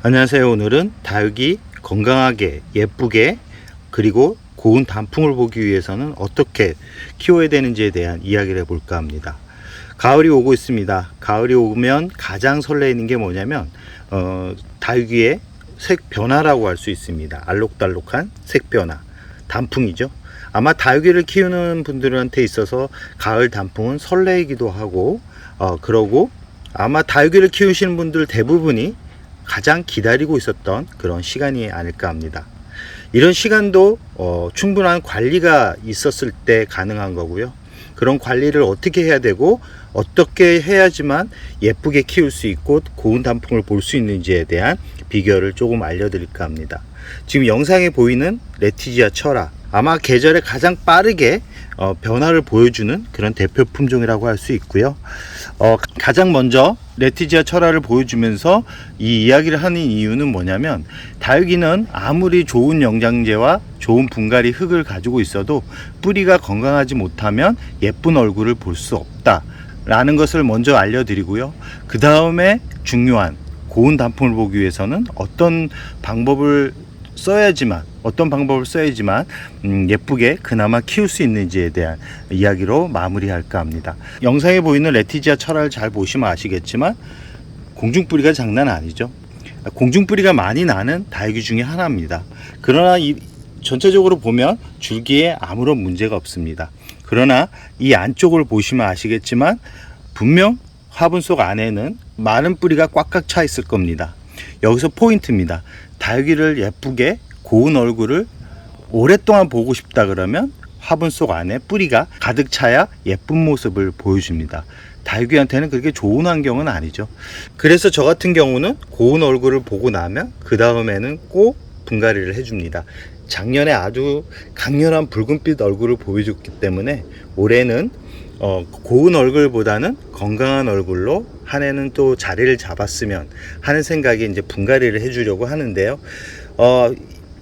안녕하세요. 오늘은 다육이 건강하게 예쁘게 그리고 고운 단풍을 보기 위해서는 어떻게 키워야 되는지에 대한 이야기를 해볼까 합니다. 가을이 오고 있습니다. 가을이 오면 가장 설레이는 게 뭐냐면 다육이의 색 변화라고 할 수 있습니다. 알록달록한 색 변화, 단풍이죠. 아마 다육이를 키우는 분들한테 있어서 가을 단풍은 설레이기도 하고 그러고 아마 다육이를 키우시는 분들 대부분이 가장 기다리고 있었던 그런 시간이 아닐까 합니다. 이런 시간도 충분한 관리가 있었을 때 가능한 거고요. 그런 관리를 어떻게 해야 되고 어떻게 해야지만 예쁘게 키울 수 있고 고운 단풍을 볼 수 있는지에 대한 비결을 조금 알려드릴까 합니다. 지금 영상에 보이는 레티지아 철화, 아마 계절에 가장 빠르게 변화를 보여주는 그런 대표 품종이라고 할 수 있고요. 가장 먼저 레티지아 철화를 보여주면서 이 이야기를 하는 이유는 뭐냐면, 다육이는 아무리 좋은 영양제와 좋은 분갈이 흙을 가지고 있어도 뿌리가 건강하지 못하면 예쁜 얼굴을 볼 수 없다 라는 것을 먼저 알려드리고요. 그 다음에 중요한 고운 단풍을 보기 위해서는 어떤 방법을 써야지만 예쁘게 그나마 키울 수 있는지에 대한 이야기로 마무리할까 합니다. 영상에 보이는 레티지아 철화를 잘 보시면 아시겠지만 공중뿌리가 장난 아니죠. 공중뿌리가 많이 나는 다육이 중에 하나입니다. 그러나 전체적으로 보면 줄기에 아무런 문제가 없습니다. 그러나 이 안쪽을 보시면 아시겠지만 분명 화분 속 안에는 많은 뿌리가 꽉꽉 차 있을 겁니다. 여기서 포인트입니다. 다육이를 예쁘게 고운 얼굴을 오랫동안 보고 싶다 그러면 화분 속 안에 뿌리가 가득 차야 예쁜 모습을 보여줍니다. 다육이한테는 그렇게 좋은 환경은 아니죠. 그래서 저 같은 경우는 고운 얼굴을 보고 나면 그 다음에는 꼭 분갈이를 해줍니다. 작년에 아주 강렬한 붉은빛 얼굴을 보여줬기 때문에 올해는 고운 얼굴보다는 건강한 얼굴로 한 해는 또 자리를 잡았으면 하는 생각에 이제 분갈이를 해주려고 하는데요.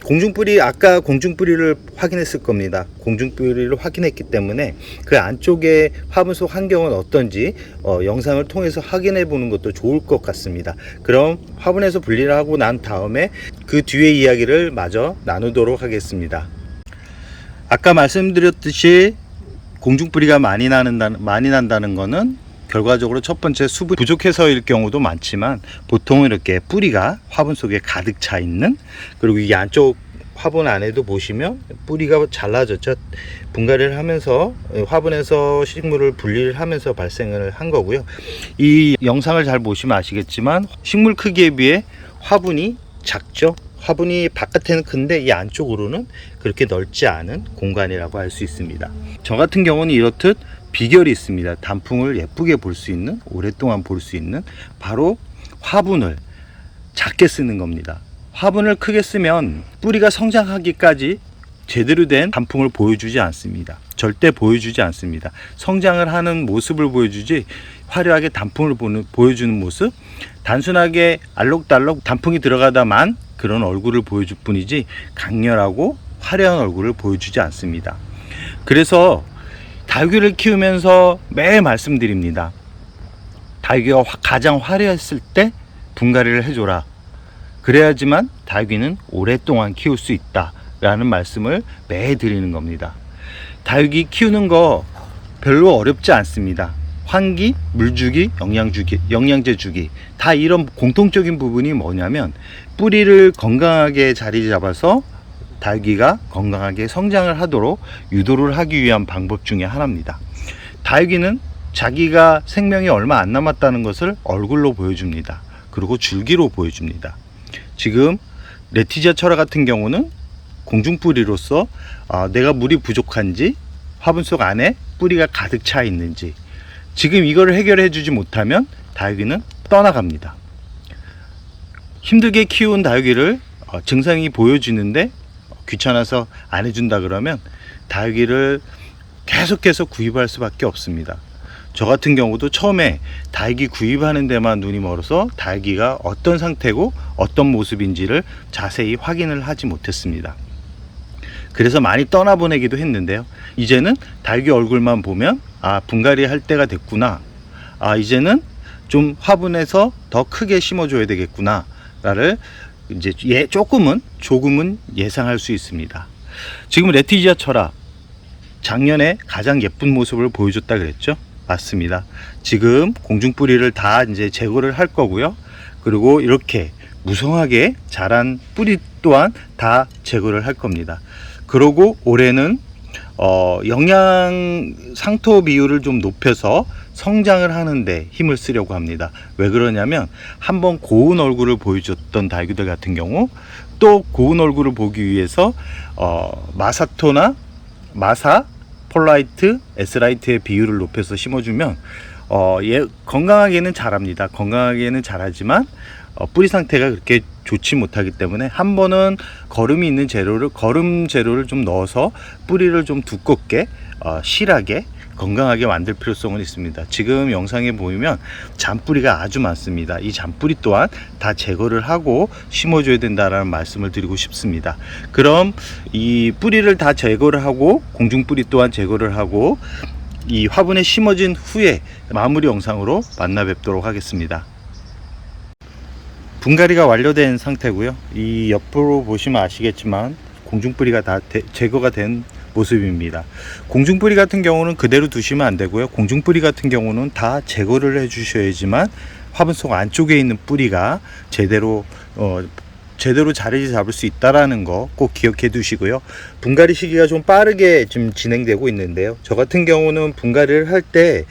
공중뿌리, 아까 공중뿌리를 확인했을 겁니다. 공중뿌리를 확인했기 때문에 그 안쪽에 화분 속 환경은 어떤지 영상을 통해서 확인해 보는 것도 좋을 것 같습니다. 그럼 화분에서 분리를 하고 난 다음에 그 뒤의 이야기를 마저 나누도록 하겠습니다. 아까 말씀드렸듯이 공중뿌리가 많이 난다는 것은 결과적으로 첫 번째 수분이 부족해서일 경우도 많지만, 보통은 이렇게 뿌리가 화분 속에 가득 차 있는, 그리고 이 안쪽 화분 안에도 보시면 뿌리가 잘라졌죠. 분갈이를 하면서 화분에서 식물을 분리를 하면서 발생을 한 거고요. 이 영상을 잘 보시면 아시겠지만 식물 크기에 비해 화분이 작죠. 화분이 바깥에는 큰데 이 안쪽으로는 그렇게 넓지 않은 공간이라고 할 수 있습니다. 저 같은 경우는 이렇듯 비결이 있습니다. 단풍을 예쁘게 볼 수 있는, 오랫동안 볼 수 있는, 바로 화분을 작게 쓰는 겁니다. 화분을 크게 쓰면 뿌리가 성장하기까지 제대로 된 단풍을 보여주지 않습니다. 절대 보여주지 않습니다. 성장을 하는 모습을 보여주지 화려하게 단풍을 보여주는 모습, 단순하게 알록달록 단풍이 들어가다만 그런 얼굴을 보여줄 뿐이지 강렬하고 화려한 얼굴을 보여주지 않습니다. 그래서 다육이를 키우면서 매일 말씀드립니다. 다육이가 가장 화려했을 때 분갈이를 해줘라. 그래야지만 다육이는 오랫동안 키울 수 있다 라는 말씀을 매일 드리는 겁니다. 다육이 키우는 거 별로 어렵지 않습니다. 환기, 물주기, 영양제 주기, 다 이런 공통적인 부분이 뭐냐면 뿌리를 건강하게 자리 잡아서 다육이가 건강하게 성장을 하도록 유도를 하기 위한 방법 중에 하나입니다. 다육이는 자기가 생명이 얼마 안 남았다는 것을 얼굴로 보여줍니다. 그리고 줄기로 보여줍니다. 지금 레티지아 철화 같은 경우는 공중뿌리로서 내가 물이 부족한지, 화분 속 안에 뿌리가 가득 차 있는지, 지금 이거를 해결해 주지 못하면 다육이는 떠나갑니다. 힘들게 키운 다육이를 증상이 보여주는데 귀찮아서 안 해준다 그러면 다육이를 계속해서 구입할 수밖에 없습니다. 저 같은 경우도 처음에 다육이 구입하는 데만 눈이 멀어서 다육이가 어떤 상태고 어떤 모습인지를 자세히 확인을 하지 못했습니다. 그래서 많이 떠나보내기도 했는데요. 이제는 다육이 얼굴만 보면 분갈이 할 때가 됐구나, 이제는 좀 화분에서 더 크게 심어줘야 되겠구나, 라를 이제 조금은 예상할 수 있습니다. 지금 레티지아 철화 작년에 가장 예쁜 모습을 보여줬다 그랬죠? 맞습니다. 지금 공중뿌리를 다 이제 제거를 할 거고요. 그리고 이렇게 무성하게 자란 뿌리 또한 다 제거를 할 겁니다. 그러고 올해는 영양 상토 비율을 좀 높여서 성장을 하는데 힘을 쓰려고 합니다. 왜 그러냐면 한번 고운 얼굴을 보여줬던 다육이들 같은 경우 또 고운 얼굴을 보기 위해서 마사토나 마사, 폴라이트, 에스라이트의 비율을 높여서 심어주면 건강하게는 자랍니다. 건강하게는 자라지만 뿌리 상태가 그렇게 좋지 못하기 때문에 한 번은 거름이 있는 거름 재료를 좀 넣어서 뿌리를 좀 두껍게 실하게 건강하게 만들 필요성은 있습니다. 지금 영상에 보이면 잔뿌리가 아주 많습니다. 이 잔뿌리 또한 다 제거를 하고 심어줘야 된다는 말씀을 드리고 싶습니다. 그럼 이 뿌리를 다 제거를 하고 공중뿌리 또한 제거를 하고 이 화분에 심어진 후에 마무리 영상으로 만나 뵙도록 하겠습니다. 분갈이가 완료된 상태고요. 이 옆으로 보시면 아시겠지만 공중뿌리가 다 제거가 된 모습입니다. 공중뿌리 같은 경우는 그대로 두시면 안 되고요. 공중뿌리 같은 경우는 다 제거를 해 주셔야지만 화분 속 안쪽에 있는 뿌리가 제대로 자리 잡을 수 있다라는 거 꼭 기억해 두시고요. 분갈이 시기가 좀 빠르게 지금 진행되고 있는데요. 저 같은 경우는 분갈이를 할 때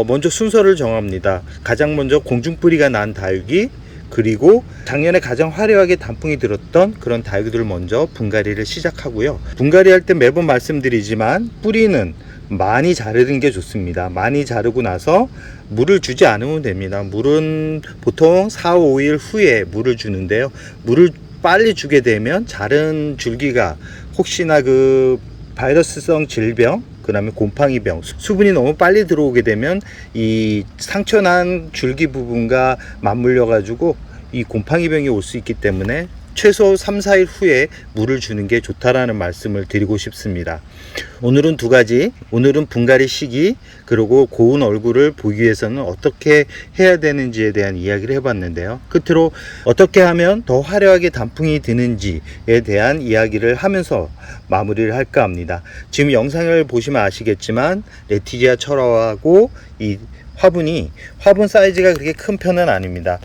먼저 순서를 정합니다. 가장 먼저 공중뿌리가 난 다육이, 그리고 작년에 가장 화려하게 단풍이 들었던 그런 다육이들을 먼저 분갈이를 시작하고요. 분갈이 할 때 매번 말씀드리지만 뿌리는 많이 자르는 게 좋습니다. 많이 자르고 나서 물을 주지 않으면 됩니다. 물은 보통 4, 5일 후에 물을 주는데요. 물을 빨리 주게 되면 자른 줄기가 혹시나 그 바이러스성 질병, 그 다음에 곰팡이병, 수분이 너무 빨리 들어오게 되면 이 상처난 줄기 부분과 맞물려 가지고 이 곰팡이병이 올 수 있기 때문에 최소 3, 4일 후에 물을 주는 게 좋다라는 말씀을 드리고 싶습니다. 오늘은 두 가지, 오늘은 분갈이 시기, 그리고 고운 얼굴을 보기 위해서는 어떻게 해야 되는지에 대한 이야기를 해봤는데요. 끝으로 어떻게 하면 더 화려하게 단풍이 드는지에 대한 이야기를 하면서 마무리를 할까 합니다. 지금 영상을 보시면 아시겠지만 레티지아 철화하고 이 화분 사이즈가 그렇게 큰 편은 아닙니다.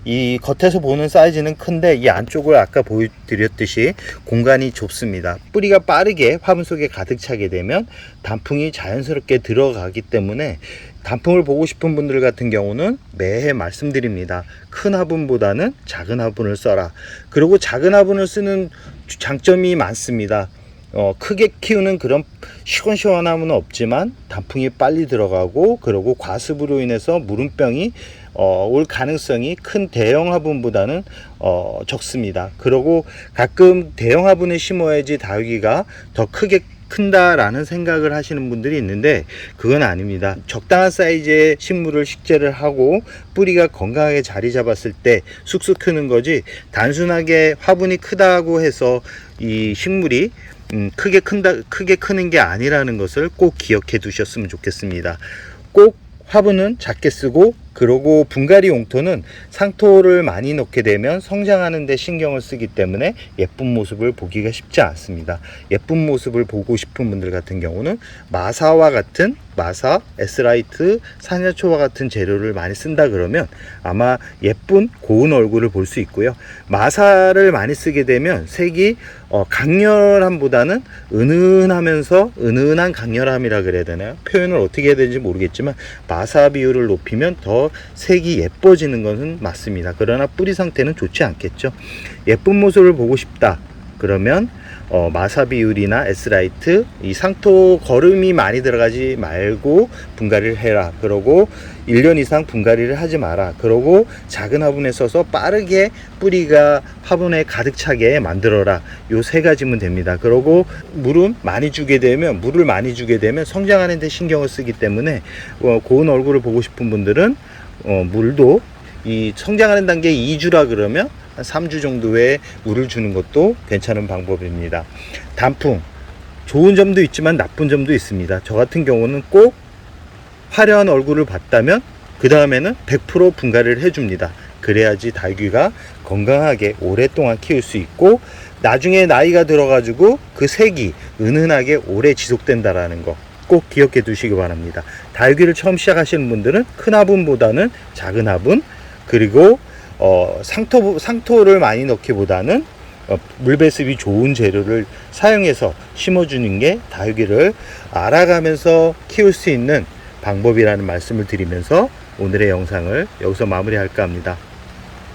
이 겉에서 보는 사이즈는 큰데 이 안쪽을 아까 보여드렸듯이 공간이 좁습니다. 뿌리가 빠르게 화분 속에 가득 차게 되면 단풍이 자연스럽게 들어가기 때문에 단풍을 보고 싶은 분들 같은 경우는 매해 말씀드립니다. 큰 화분보다는 작은 화분을 써라. 그리고 작은 화분을 쓰는 장점이 많습니다. 크게 키우는 그런 시원시원함은 없지만 단풍이 빨리 들어가고, 그리고 과습으로 인해서 무름병이 올 가능성이 큰 대형 화분보다는 적습니다. 그리고 가끔 대형 화분에 심어야지 다육이가 더 크게 큰다라는 생각을 하시는 분들이 있는데 그건 아닙니다. 적당한 사이즈의 식물을 식재를 하고 뿌리가 건강하게 자리 잡았을 때 쑥쑥 크는 거지, 단순하게 화분이 크다고 해서 이 식물이 크게 크는 게 아니라는 것을 꼭 기억해 두셨으면 좋겠습니다. 꼭 화분은 작게 쓰고, 그리고 분갈이 용토는 상토를 많이 넣게 되면 성장하는 데 신경을 쓰기 때문에 예쁜 모습을 보기가 쉽지 않습니다. 예쁜 모습을 보고 싶은 분들 같은 경우는 마사, 에스라이트, 사냐초와 같은 재료를 많이 쓴다 그러면 아마 예쁜 고운 얼굴을 볼 수 있고요. 마사를 많이 쓰게 되면 색이 강렬함보다는 은은한 강렬함이라 그래야 되나요? 표현을 어떻게 해야 되는지 모르겠지만 마사 비율을 높이면 더 색이 예뻐지는 것은 맞습니다. 그러나 뿌리 상태는 좋지 않겠죠. 예쁜 모습을 보고 싶다 그러면 마사 비율이나 에스라이트, 이 상토 거름이 많이 들어가지 말고 분갈이를 해라. 그러고 1년 이상 분갈이를 하지 마라. 그러고 작은 화분에 써서 빠르게 뿌리가 화분에 가득 차게 만들어라. 요 세 가지면 됩니다. 그러고 물을 많이 주게 되면 성장하는 데 신경을 쓰기 때문에 고운 얼굴을 보고 싶은 분들은 물도 이 성장하는 단계 2주라 그러면 한 3주 정도의 물을 주는 것도 괜찮은 방법입니다. 단풍 좋은 점도 있지만 나쁜 점도 있습니다. 저 같은 경우는 꼭 화려한 얼굴을 봤다면 그 다음에는 100% 분갈이를 해줍니다. 그래야지 다육이가 건강하게 오랫동안 키울 수 있고 나중에 나이가 들어가지고 그 색이 은은하게 오래 지속된다라는 거 꼭 기억해 두시기 바랍니다. 다육이를 처음 시작하시는 분들은 큰 화분보다는 작은 화분, 그리고 상토를 많이 넣기보다는 물배습이 좋은 재료를 사용해서 심어주는 게 다육이를 알아가면서 키울 수 있는 방법이라는 말씀을 드리면서 오늘의 영상을 여기서 마무리할까 합니다.